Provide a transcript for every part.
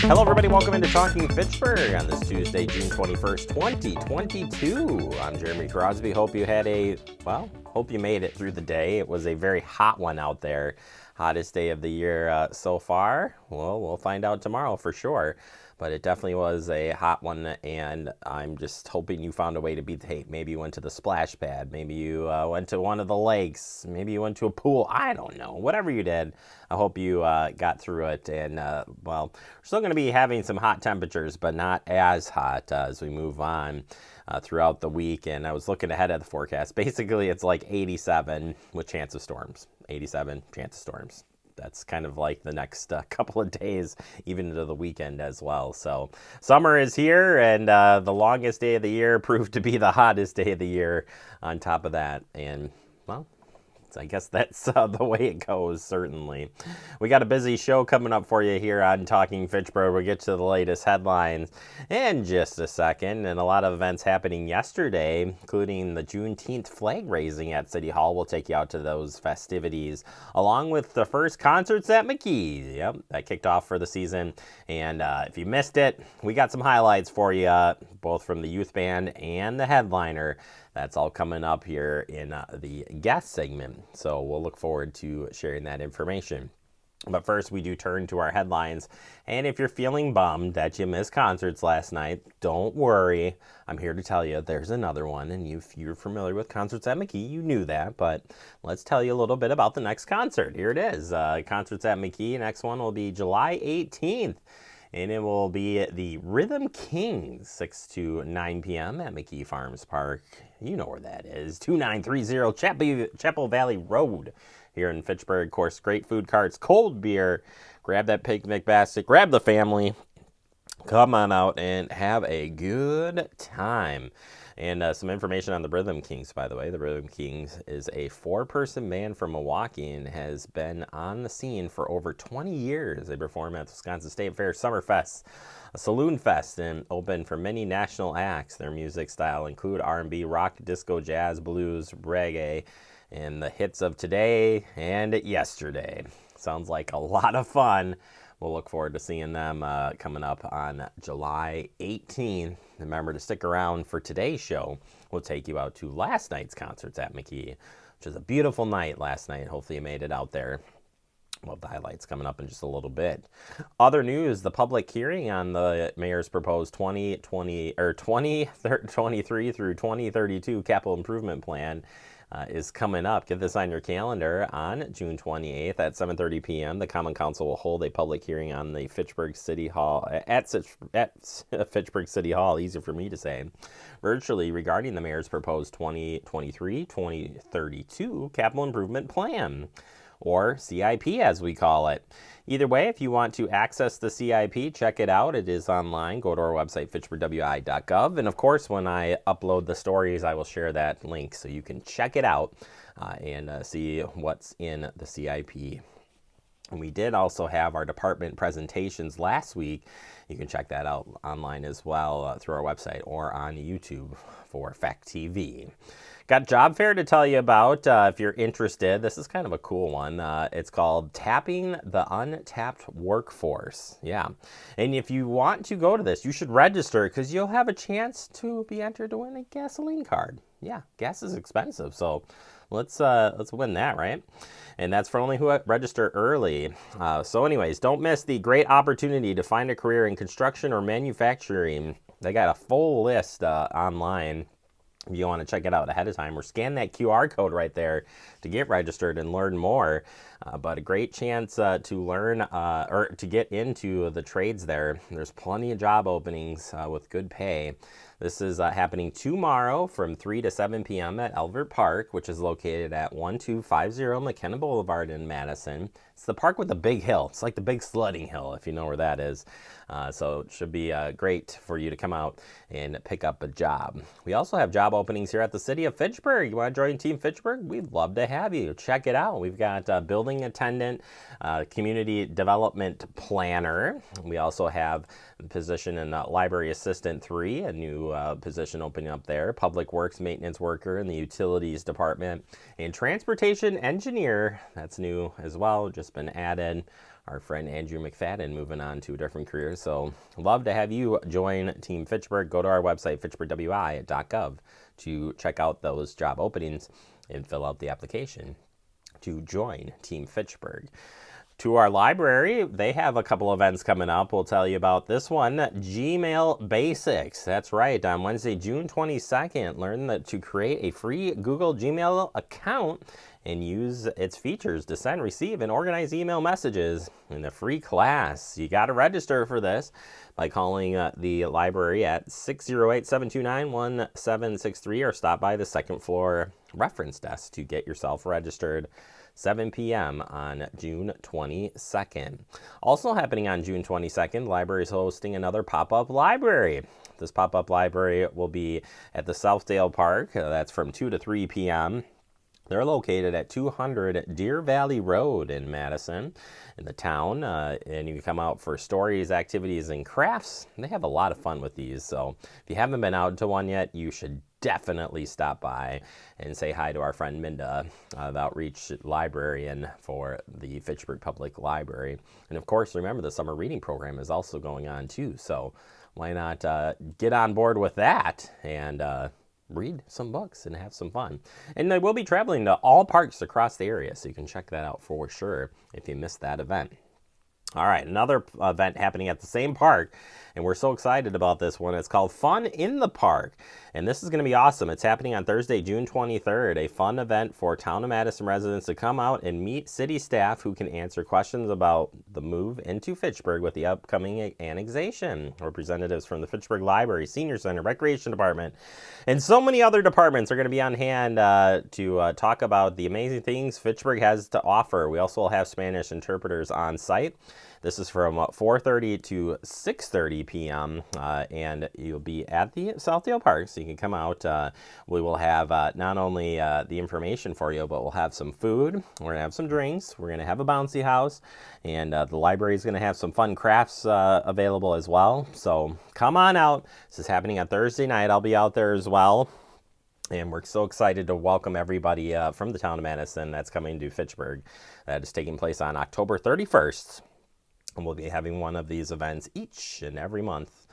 Hello, everybody. Welcome into Talking Fitchburg on this Tuesday, June 21st, 2022. I'm Jeremy Crosby. Hope you made it through the day. It was a very hot one out there. Hottest day of the year so far. Well, we'll find out tomorrow for sure. But it definitely was a hot one, and I'm just hoping you found a way to beat the heat. Maybe you went to the splash pad. Maybe you went to one of the lakes. Maybe you went to a pool. I don't know. Whatever you did, I hope you got through it. And, we're still going to be having some hot temperatures, but not as hot as we move on throughout the week. And I was looking ahead at the forecast. Basically, it's like 87 with chance of storms. 87 chance of storms. That's kind of like the next couple of days, even into the weekend as well. So summer is here, and the longest day of the year proved to be the hottest day of the year on top of that. And, well, I guess that's the way it goes, certainly. We got a busy show coming up for you here on Talking Fitchburg. We'll get to the latest headlines in just a second, and a lot of events happening yesterday, including the Juneteenth flag raising at City Hall. We'll take you out to those festivities, along with the first concerts at McKee. Yep, that kicked off for the season, and if you missed it, we got some highlights for you, both from the youth band and the headliner. That's all coming up here in the guest segment, so we'll look forward to sharing that information. But first, we do turn to our headlines, and if you're feeling bummed that you missed concerts last night, don't worry. I'm here to tell you there's another one, and if you're familiar with concerts at McKee, you knew that, but let's tell you a little bit about the next concert. Here it is. Concerts at McKee. Next one will be July 18th. And it will be the Rhythm Kings, 6 to 9 p.m. at McKee Farms Park. You know where that is, 2930 Chapel Valley Road here in Fitchburg. Of course, great food carts, cold beer. Grab that picnic basket, grab the family. Come on out and have a good time. And some information on the Rhythm Kings, by the way. The Rhythm Kings is a 4-person band from Milwaukee and has been on the scene for over 20 years. They perform at the Wisconsin State Fair, Summerfest, a Saloon Fest, and open for many national acts. Their music style include R&B, rock, disco, jazz, blues, reggae, and the hits of today and yesterday. Sounds like a lot of fun. We'll look forward to seeing them coming up on July 18th. Remember to stick around for today's show. We'll take you out to last night's concerts at McKee, which is a beautiful night last night. Hopefully you made it out there. Well, the highlights coming up in just a little bit. Other news, the public hearing on the mayor's proposed 2023 through 2032 capital improvement plan is coming up. Get this on your calendar on June 28th at 7:30 p.m. The Common Council will hold a public hearing on the Fitchburg City Hall at Fitchburg City Hall, easier for me to say, virtually regarding the mayor's proposed 2023-2032 capital improvement plan, or CIP as we call it. Either way, if you want to access the CIP, check it out. It is online. Go to our website, fitchburgwi.gov. And of course, when I upload the stories, I will share that link so you can check it out and see what's in the CIP. And we did also have our department presentations last week. You can check that out online as well through our website or on YouTube for Fact TV. Got job fair to tell you about if you're interested. This is kind of a cool one. It's called Tapping the Untapped Workforce. Yeah. And if you want to go to this, you should register because you'll have a chance to be entered to win a gasoline card. Yeah, gas is expensive, so let's win that, right? And that's for only who register early. So anyways, don't miss the great opportunity to find a career in construction or manufacturing. They got a full list online. If you want to check it out ahead of time, or scan that QR code right there to get registered and learn more. But a great chance to learn or to get into the trades there. There's plenty of job openings with good pay. This is happening tomorrow from 3 to 7 p.m. at Elvert Park, which is located at 1250 McKenna Boulevard in Madison. It's the park with the big hill. It's like the big sledding hill, if you know where that is. So it should be great for you to come out and pick up a job. We also have job openings here at the city of Fitchburg. You want to join Team Fitchburg? We'd love to have you. Check it out. We've got building attendant, community development planner. We also have a position in library assistant 3, a new new position opening up there. Public Works maintenance worker in the utilities department. And transportation engineer, that's new as well, just been added. Our friend Andrew McFadden moving on to a different career. So love to have you join Team Fitchburg. Go to our website, fitchburgwi.gov, to check out those job openings and fill out the application to join Team Fitchburg. To our library, they have a couple events coming up. We'll tell you about this one, Gmail Basics. That's right, on Wednesday, June 22nd, learn to create a free Google Gmail account and use its features to send, receive, and organize email messages in the free class. You got to register for this by calling the library at 608-729-1763 or stop by the second floor reference desk to get yourself registered. 7 p.m. on June 22nd. Also happening on June 22nd, the library is hosting another pop-up library. This pop-up library will be at the Southdale Park. That's from 2 to 3 p.m. They're located at 200 Deer Valley Road in Madison, in the town, and you can come out for stories, activities, and crafts. They have a lot of fun with these, so if you haven't been out to one yet, you should definitely stop by and say hi to our friend Minda, the outreach librarian for the Fitchburg Public Library. And of course, remember the summer reading program is also going on too, so why not get on board with that and read some books and have some fun. And they will be traveling to all parks across the area, so you can check that out for sure if you missed that event. All right, another event happening at the same park, and we're so excited about this one. It's called Fun in the Park, and this is going to be awesome. It's happening on Thursday, June 23rd, a fun event for Town of Madison residents to come out and meet city staff who can answer questions about the move into Fitchburg with the upcoming annexation. Representatives from the Fitchburg Library, Senior Center, Recreation Department, and so many other departments are going to be on hand to talk about the amazing things Fitchburg has to offer. We also will have Spanish interpreters on site. This is from 4:30 to 6:30 p.m. And you'll be at the Southdale Park, so you can come out. We will have not only the information for you, but we'll have some food. We're going to have some drinks. We're going to have a bouncy house, and the library is going to have some fun crafts available as well. So come on out. This is happening on Thursday night. I'll be out there as well. And we're so excited to welcome everybody from the town of Madison that's coming to Fitchburg. That is taking place on October 31st. And we'll be having one of these events each and every month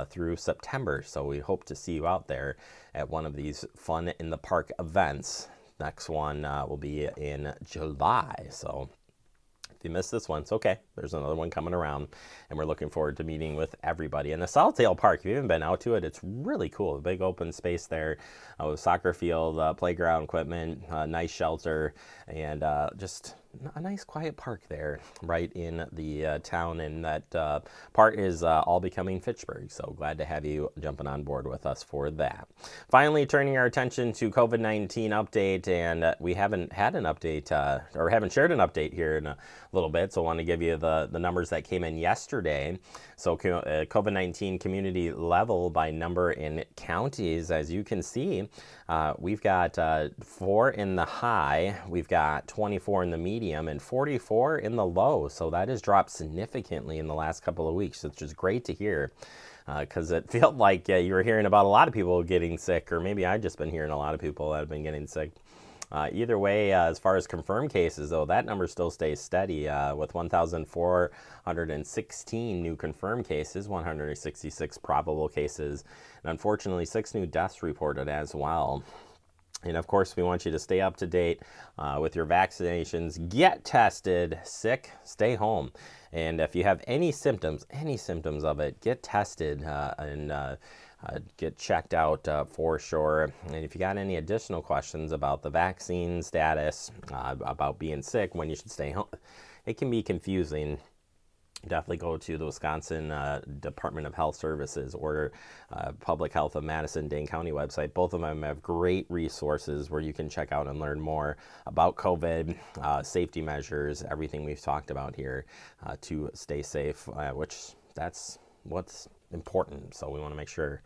through September. So we hope to see you out there at one of these Fun in the Park events. Next one will be in July. So if you missed this one, it's okay. There's another one coming around, and we're looking forward to meeting with everybody. And the Southdale Park, if you haven't been out to it, it's really cool. A big open space there with soccer field, playground equipment, nice shelter, and just a nice quiet park there right in the town, and that part is all becoming Fitchburg. So glad to have you jumping on board with us for that. Finally, turning our attention to COVID-19 update, and we haven't had an update or haven't shared an update here in a little bit, so I want to give you the numbers that came in yesterday. So COVID-19 community level by number in counties, as you can see, we've got 4 in the high, we've got 24 in the medium, and 44 in the low. So that has dropped significantly in the last couple of weeks, which is great to hear, because it felt like you were hearing about a lot of people getting sick, or maybe I've just been hearing a lot of people that have been getting sick. Either way, as far as confirmed cases, though, that number still stays steady with 1,416 new confirmed cases, 166 probable cases, and unfortunately 6 new deaths reported as well. And of course, we want you to stay up to date with your vaccinations. Get tested. Sick, stay home. And if you have any symptoms of it, get tested and get checked out for sure. And if you got any additional questions about the vaccine status, about being sick, when you should stay home, it can be confusing. Definitely go to the Wisconsin Department of Health Services or Public Health of Madison-Dane County website. Both of them have great resources where you can check out and learn more about COVID, safety measures, everything we've talked about here to stay safe, which that's what's important. So we want to make sure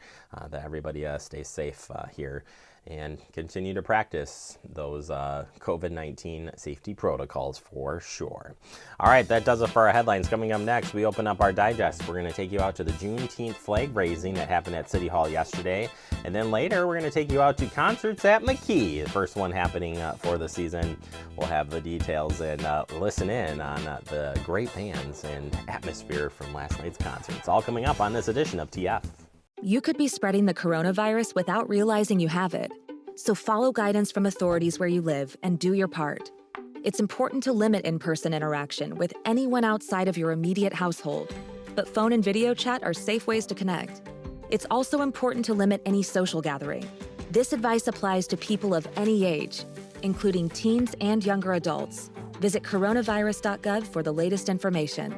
that everybody stays safe here and continue to practice those COVID-19 safety protocols for sure. All right, that does it for our headlines. Coming up next, we open up our digest. We're going to take you out to the Juneteenth flag raising that happened at City Hall yesterday. And then later, we're going to take you out to concerts at McKee, the first one happening for the season. We'll have the details and listen in on the great bands and atmosphere from last night's concert. It's all coming up on this edition of TF. You could be spreading the coronavirus without realizing you have it. So follow guidance from authorities where you live and do your part. It's important to limit in-person interaction with anyone outside of your immediate household, but phone and video chat are safe ways to connect. It's also important to limit any social gathering. This advice applies to people of any age, including teens and younger adults. Visit coronavirus.gov for the latest information.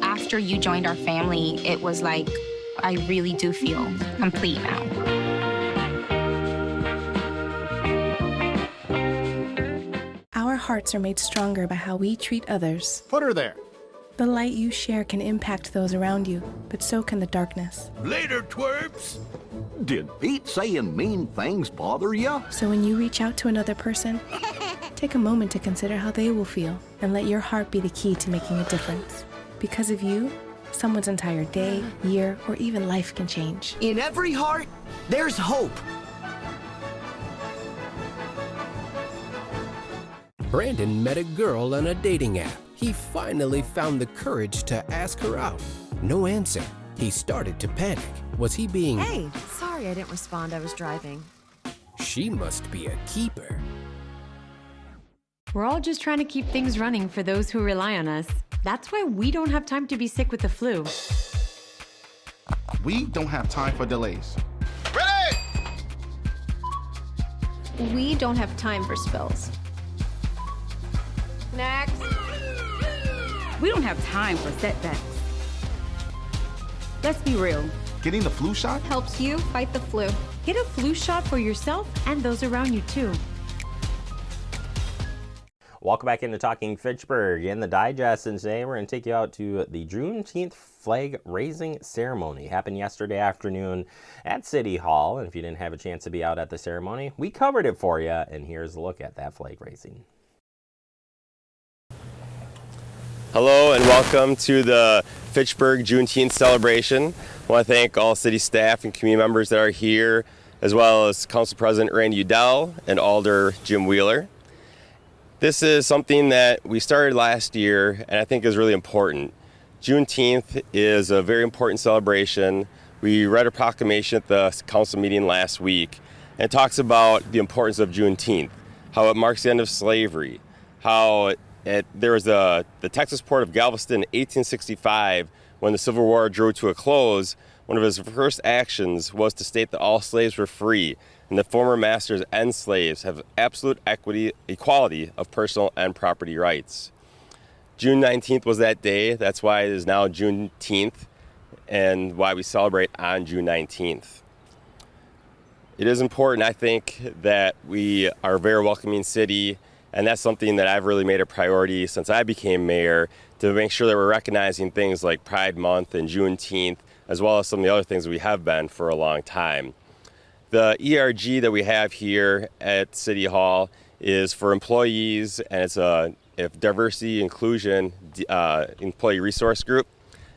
After you joined our family, it was like, I really do feel complete now. Our hearts are made stronger by how we treat others. Put her there. The light you share can impact those around you, but so can the darkness. Later, twerps. Did Pete saying mean things bother you? So when you reach out to another person, take a moment to consider how they will feel and let your heart be the key to making a difference. Because of you, someone's entire day, year, or even life can change. In every heart, there's hope. Brandon met a girl on a dating app. He finally found the courage to ask her out. No answer. He started to panic. Was he being... Hey, sorry I didn't respond. I was driving. She must be a keeper. We're all just trying to keep things running for those who rely on us. That's why we don't have time to be sick with the flu. We don't have time for delays. Ready! We don't have time for spills. Next. We don't have time for setbacks. Let's be real. Getting the flu shot helps you fight the flu. Get a flu shot for yourself and those around you too. Welcome back into Talking Fitchburg in the digest, and today we're going to take you out to the Juneteenth flag raising ceremony. Happened yesterday afternoon at City Hall, and if you didn't have a chance to be out at the ceremony, we covered it for you, and here's a look at that flag raising. Hello and welcome to the Fitchburg Juneteenth celebration. I want to thank all city staff and community members that are here, as well as Council President Randy Udell and Alder Jim Wheeler. This is something that we started last year and I think is really important. Juneteenth is a very important celebration. We read a proclamation at the council meeting last week, and it talks about the importance of Juneteenth, how it marks the end of slavery, how there was the Texas port of Galveston in 1865, when the Civil War drew to a close. One of his first actions was to state that all slaves were free, and that former masters and slaves have absolute equality of personal and property rights. June 19th was that day. That's why it is now Juneteenth, and why we celebrate on June 19th. It is important, I think, that we are a very welcoming city, and that's something that I've really made a priority since I became mayor, to make sure that we're recognizing things like Pride Month and Juneteenth, as well as some of the other things that we have been for a long time. The ERG that we have here at City Hall is for employees, and it's a diversity inclusion employee resource group.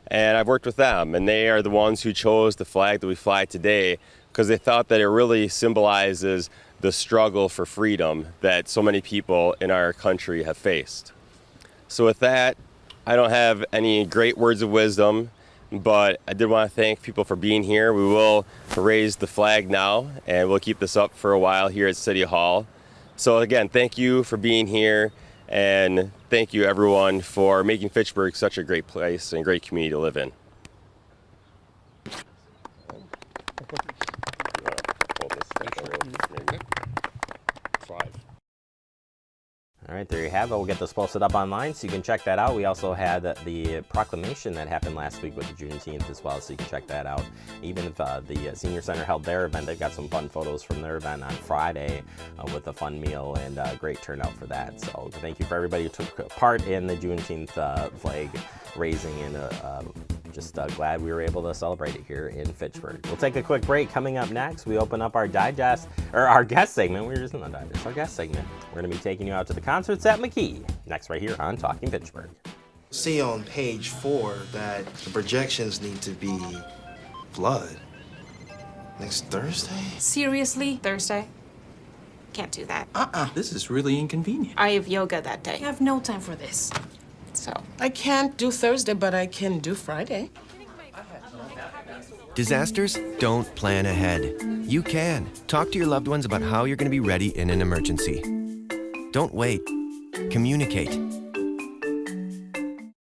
And I've worked with them, and they are the ones who chose the flag that we fly today because they thought that it really symbolizes the struggle for freedom that so many people in our country have faced. So with that, I don't have any great words of wisdom, but I did want to thank people for being here. We will raise the flag now, and we'll keep this up for a while here at City Hall. So again, thank you for being here, and thank you everyone for making Fitchburg such a great place and great community to live in. All right, there you have it. We'll get this posted up online so you can check that out. We also had the proclamation that happened last week with the Juneteenth as well, so you can check that out. Even if the Senior Center held their event, they've got some fun photos from their event on Friday with a fun meal and great turnout for that. So thank you for everybody who took part in the Juneteenth flag raising, and just glad we were able to celebrate it here in Fitchburg. We'll take a quick break. Coming up next, we open up our guest segment. We were just in the digest, our guest segment. We're going to be taking you out to the concerts at McKee. Next, right here on Talking Fitchburg. See on page 4 that the projections need to be blood. Next Thursday? Seriously? Thursday? Can't do that. This is really inconvenient. I have yoga that day. I have no time for this. So. I can't do Thursday, but I can do Friday. Disasters don't plan ahead. You can. Talk to your loved ones about how you're going to be ready in an emergency. Don't wait. Communicate.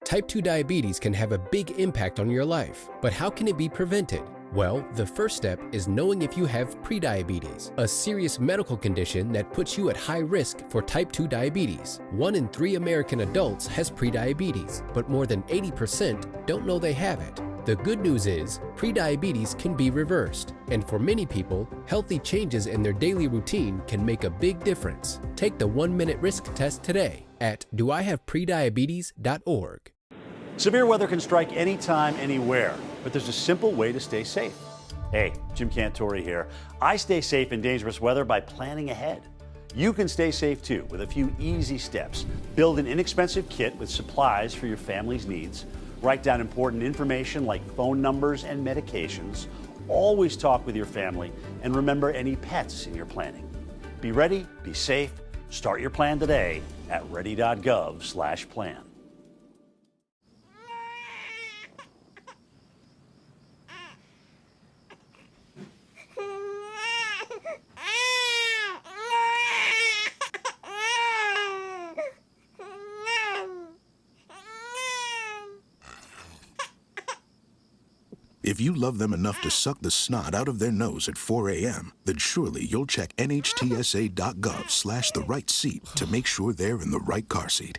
Type 2 diabetes can have a big impact on your life, but how can it be prevented? Well, the first step is knowing if you have prediabetes, a serious medical condition that puts you at high risk for type 2 diabetes. 1 in 3 American adults has prediabetes, but more than 80% don't know they have it. The good news is, prediabetes can be reversed, and for many people, healthy changes in their daily routine can make a big difference. Take the 1-minute risk test today at doihaveprediabetes.org. Severe weather can strike anytime, anywhere, but there's a simple way to stay safe. Hey, Jim Cantori here. I stay safe in dangerous weather by planning ahead. You can stay safe too with a few easy steps. Build an inexpensive kit with supplies for your family's needs. Write down important information like phone numbers and medications. Always talk with your family, and remember any pets in your planning. Be ready, be safe. Start your plan today at ready.gov/plan. If you love them enough to suck the snot out of their nose at 4 a.m., then surely you'll check NHTSA.gov/the right seat to make sure they're in the right car seat.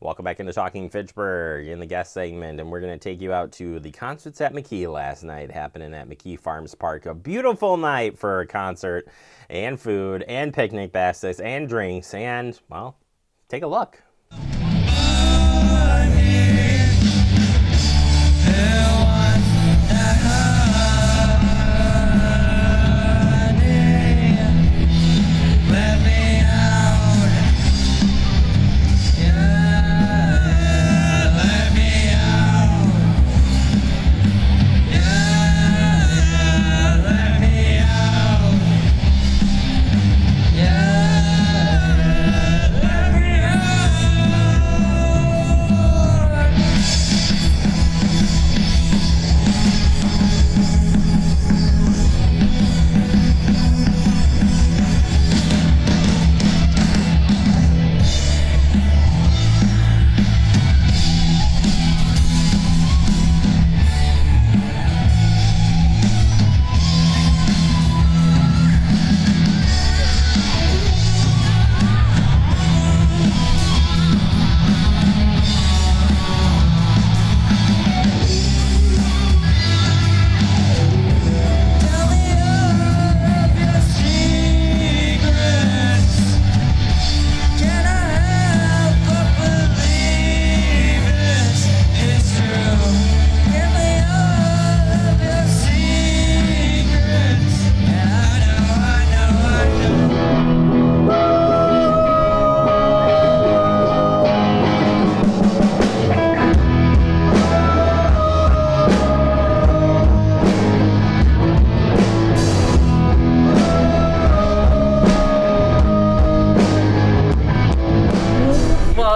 Welcome back into Talking Fitchburg in the guest segment, and we're going to take you out to the concerts at McKee last night, happening at McKee Farms Park. A beautiful night for a concert and food and picnic baskets and drinks, and, well, take a look.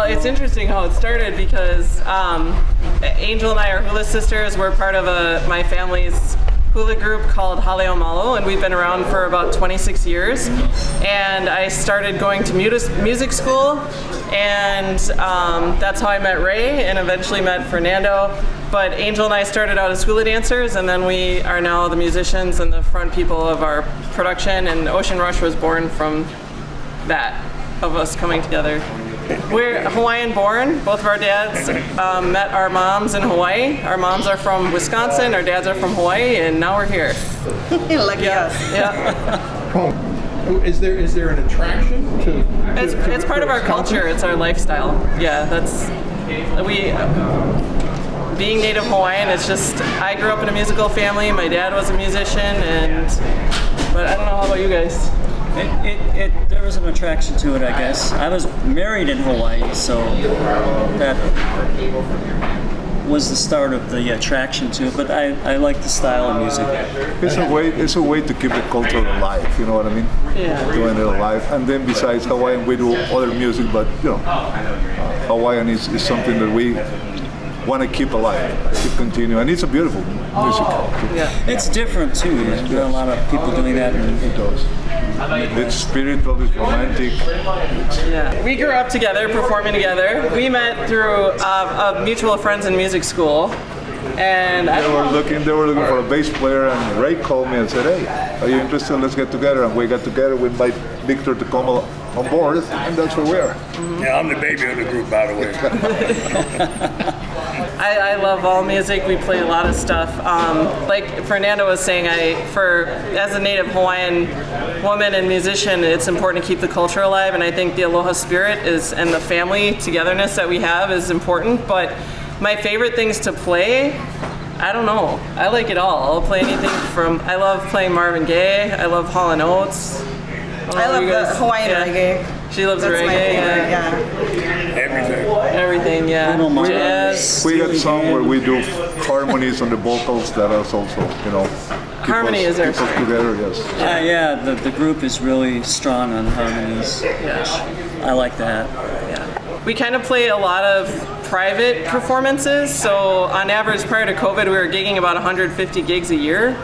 It's interesting how it started because Angel and I are hula sisters. We're part of my family's hula group called Haleo Malo, and we've been around for about 26 years. And I started going to music school, and that's how I met Ray and eventually met Fernando. But Angel and I started out as hula dancers, and then we are now the musicians and the front people of our production, and Ocean Rush was born from that of us coming together. We're Hawaiian born. Both of our dads met our moms in Hawaii. Our moms are from Wisconsin, our dads are from Hawaii, and now we're here. Lucky us. Yeah. Is there an attraction to It's part of our culture. It's our lifestyle. Yeah, that's being native Hawaiian. It's just I grew up in a musical family. My dad was a musician, but I don't know how about you guys. There was an attraction to it, I guess. I was married in Hawaii, so that was the start of the attraction to it. But I like the style of music. It's a way to keep the culture alive. You know what I mean? Yeah. Doing it alive. And then besides Hawaiian, we do other music, but Hawaiian is something that we want to keep alive, to continue, and it's a beautiful music. Yeah, it's different too. There are a lot of people doing that. It does. It's spiritual, it's romantic. Yeah, we grew up together, performing together. We met through a mutual friends in music school, and they were looking for a bass player, and Ray called me and said, "Hey, are you interested? Let's get together." And we got together. We invite Victor to come on board, and that's where we are. Yeah, I'm the baby of the group, by the way. I love all music. We play a lot of stuff. Like Fernando was saying, as a native Hawaiian woman and musician, it's important to keep the culture alive, and I think the aloha spirit and the family togetherness that we have is important. But my favorite things to play, I don't know. I like it all. I'll play anything I love playing Marvin Gaye. I love Hall & Oates. I love the Hawaiian reggae. She loves That's reggae. my favorite, yeah. Everything, yeah. Jazz. We got some where we do harmonies on the vocals that is also, Harmony is our keep us together, yes. Yeah, the group is really strong on harmonies. Yeah. I like that. Yeah. We kind of play a lot of private performances. So on average, prior to COVID, we were gigging about 150 gigs a year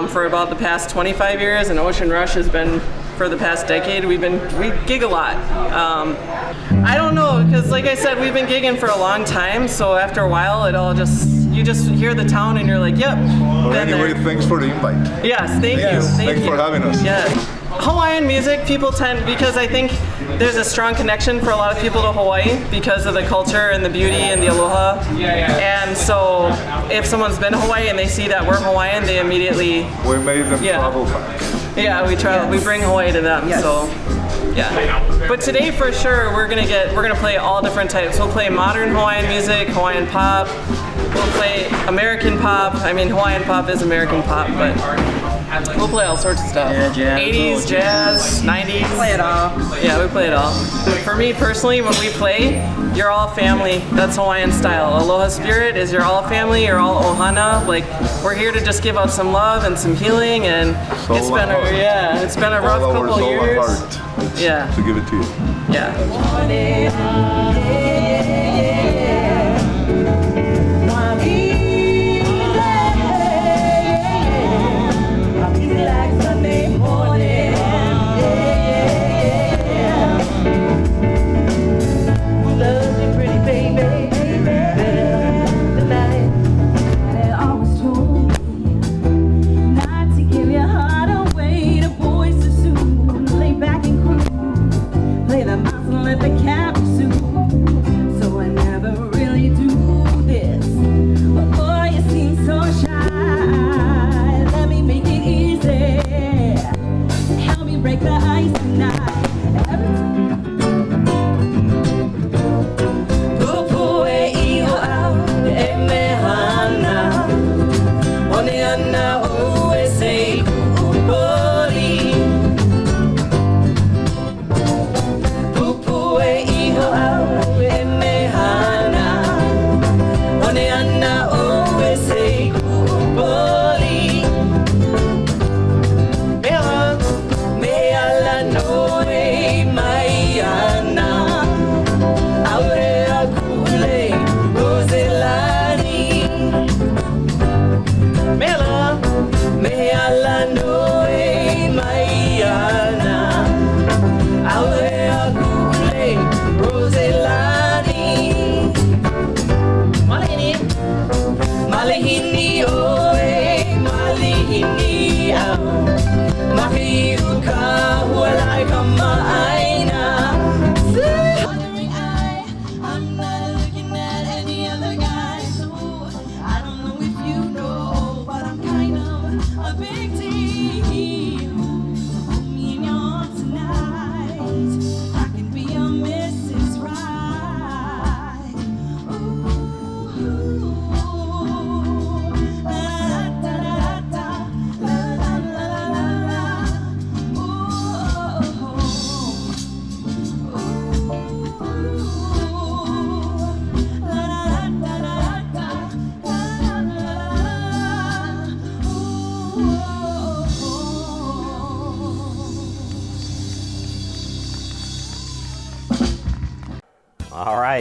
for about the past 25 years, and Ocean Rush has been for the past decade. We gig a lot. I don't know, because like I said, we've been gigging for a long time, so after a while you just hear the town and you're like, yep. Well, anyway, thanks for the invite. Yes, thank you. Thanks for having us. Yeah. Hawaiian music, people because I think there's a strong connection for a lot of people to Hawaii because of the culture and the beauty and the aloha. And so if someone's been to Hawaii and they see that we're Hawaiian, they immediately... We made them travel back. Yeah, we travel. We bring Hawaii to them. Yes. So, yeah. But today, for sure, we're gonna play all different types. We'll play modern Hawaiian music, Hawaiian pop. We'll play American pop. I mean, Hawaiian pop is American pop, but we'll play all sorts of stuff. Yeah, jazz. 80s, jazz, 90s. Play it all. Yeah, we play it all. For me personally, when we play, you're all family. That's Hawaiian style. Aloha spirit is you're all family. You're all ohana. Like we're here to just give out some love and some healing. And it's been a rough couple of years. Yeah. To give it to you. Yeah. Let the cat pursue.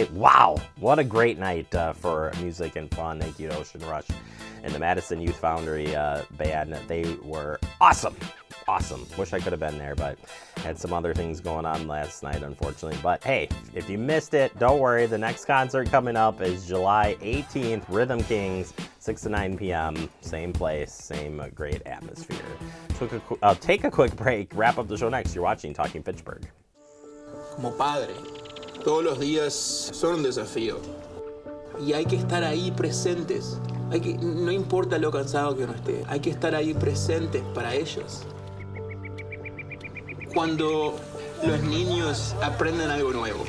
July. Wow, what a great night for music and fun. Thank you to Ocean Rush and the Madison Youth Foundry band. They were awesome. Awesome. Wish I could have been there, but had some other things going on last night, unfortunately. But hey, if you missed it, don't worry. The next concert coming up is July 18th, Rhythm Kings, 6 to 9 p.m. Same place, same great atmosphere. Take a quick break. Wrap up the show next. You're watching Talking Fitchburg. Como padre, todos los días son un desafío. Y hay que estar ahí presentes. No importa lo cansado que uno esté, hay que estar ahí presentes para ellos. Cuando los niños aprenden algo nuevo,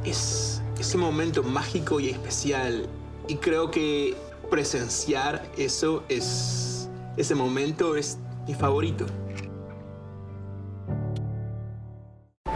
es ese momento mágico y especial. Y creo que presenciar ese momento es mi favorito.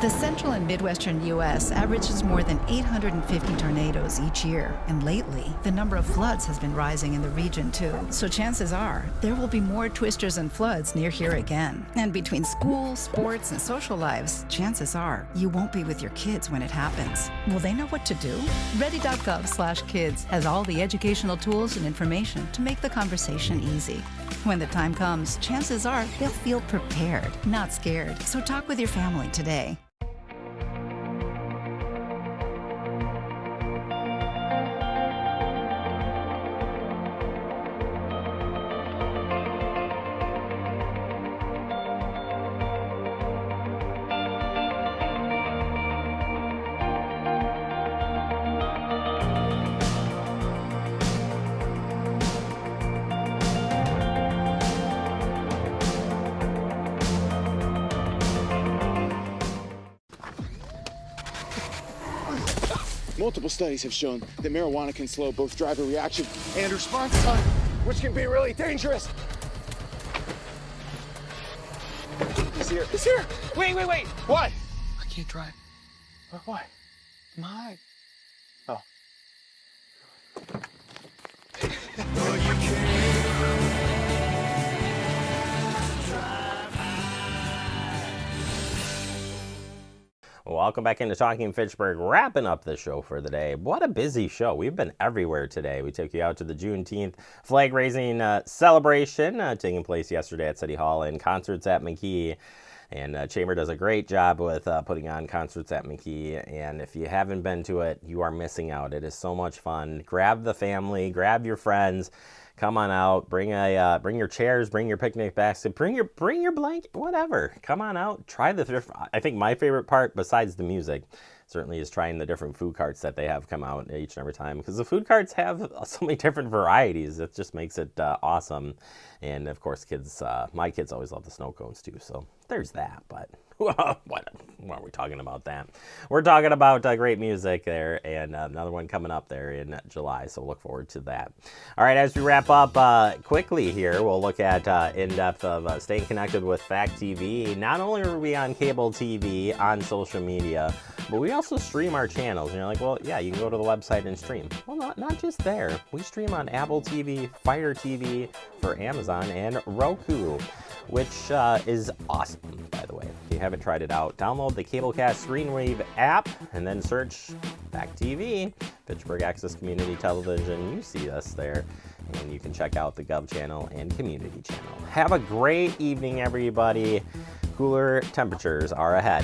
The central and midwestern U.S. averages more than 850 tornadoes each year, and lately, the number of floods has been rising in the region too. So chances are, there will be more twisters and floods near here again. And between school, sports, and social lives, chances are, you won't be with your kids when it happens. Will they know what to do? Ready.gov/kids has all the educational tools and information to make the conversation easy. When the time comes, chances are they'll feel prepared, not scared. So talk with your family today. Multiple studies have shown that marijuana can slow both driver reaction and response time, which can be really dangerous. He's here. He's here. Wait. What? I can't drive. Why? My. Oh. Welcome back into Talking Fitchburg, wrapping up the show for the day. What a busy show. We've been everywhere today. We took you out to the Juneteenth flag raising celebration taking place yesterday at City Hall and concerts at McKee. And Chamber does a great job with putting on concerts at McKee. And if you haven't been to it, you are missing out. It is so much fun. Grab the family, grab your friends. Come on out, bring your chairs, bring your picnic basket, bring your blanket, whatever. Come on out, try I think my favorite part, besides the music, certainly is trying the different food carts that they have come out each and every time, because the food carts have so many different varieties. It just makes it awesome. And of course, my kids always love the snow cones too, so there's that. But what are we talking about that? We're talking about great music there, and another one coming up there in July, so look forward to that. All right, as we wrap up quickly here, we'll look at in-depth of staying connected with Fact TV. Not only are we on cable TV, on social media, but we also stream our channels. And you're like, well, yeah, you can go to the website and stream. Well, not just there. We stream on Apple TV, Fire TV for Amazon, and Roku, which is awesome, by the way. If you haven't tried it out, download the Cablecast Screenwave app and then search Fact TV, Fitchburg Access Community Television. You see us there, and you can check out the Gov channel and Community channel. Have a great evening, everybody. Cooler temperatures are ahead.